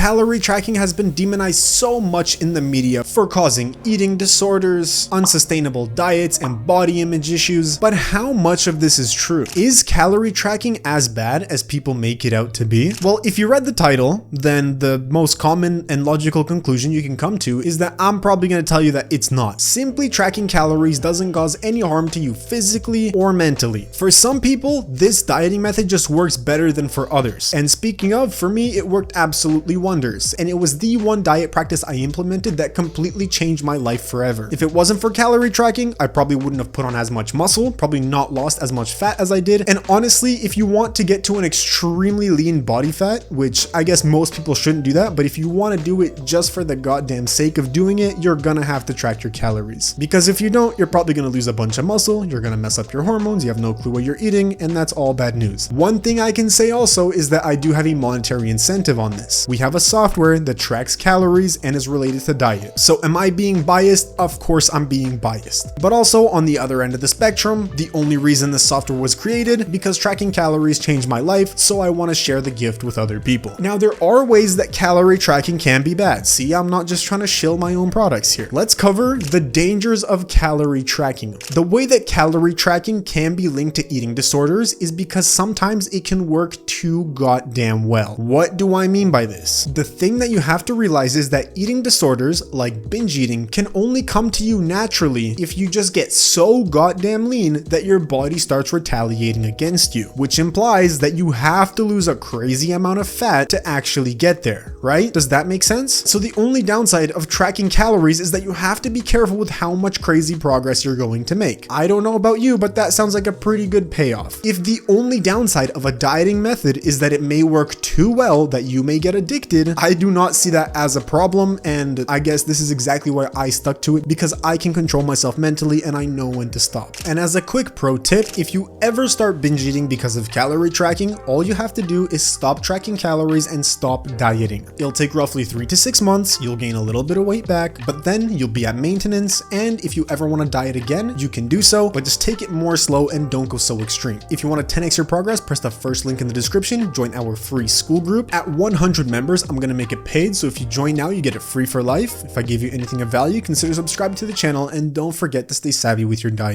Calorie tracking has been demonized so much in the media for causing eating disorders, unsustainable diets, and body image issues, but how much of this is true? Is calorie tracking as bad as people make it out to be? Well, if you read the title, then the most common and logical conclusion you can come to is that I'm probably going to tell you that it's not. Simply tracking calories doesn't cause any harm to you physically or mentally. For some people, this dieting method just works better than for others. And speaking of, for me, it worked absolutely wonders. And it was the one diet practice I implemented that completely changed my life forever. If it wasn't for calorie tracking, I probably wouldn't have put on as much muscle, probably not lost as much fat as I did. And honestly, if you want to get to an extremely lean body fat, which I guess most people shouldn't do that, but if you want to do it just for the goddamn sake of doing it, you're gonna have to track your calories. Because if you don't, you're probably gonna lose a bunch of muscle, you're gonna mess up your hormones, you have no clue what you're eating, and that's all bad news. One thing I can say also is that I do have a monetary incentive on this. We have a software that tracks calories and is related to diet. So am I being biased? Of course I'm being biased. But also on the other end of the spectrum, the only reason this software was created because tracking calories changed my life, so I want to share the gift with other people. Now there are ways that calorie tracking can be bad. See, I'm not just trying to shill my own products here. Let's cover the dangers of calorie tracking. The way that calorie tracking can be linked to eating disorders is because sometimes it can work too goddamn well. What do I mean by this? The thing that you have to realize is that eating disorders like binge eating can only come to you naturally if you just get so goddamn lean that your body starts retaliating against you, which implies that you have to lose a crazy amount of fat to actually get there, right? Does that make sense? So the only downside of tracking calories is that you have to be careful with how much crazy progress you're going to make. I don't know about you, but that sounds like a pretty good payoff. If the only downside of a dieting method is that it may work too well that you may get addicted, I do not see that as a problem, and I guess this is exactly why I stuck to it, because I can control myself mentally and I know when to stop. And as a quick pro tip, if you ever start binge eating because of calorie tracking, all you have to do is stop tracking calories and stop dieting. It'll take roughly 3 to 6 months, you'll gain a little bit of weight back, but then you'll be at maintenance, and if you ever want to diet again, you can do so, but just take it more slow and don't go so extreme. If you want to 10x your progress, press the first link in the description, join our free school group. At 100 members, I'm going to make it paid, so if you join now, you get it free for life. If I gave you anything of value, consider subscribing to the channel, and don't forget to stay savvy with your diet.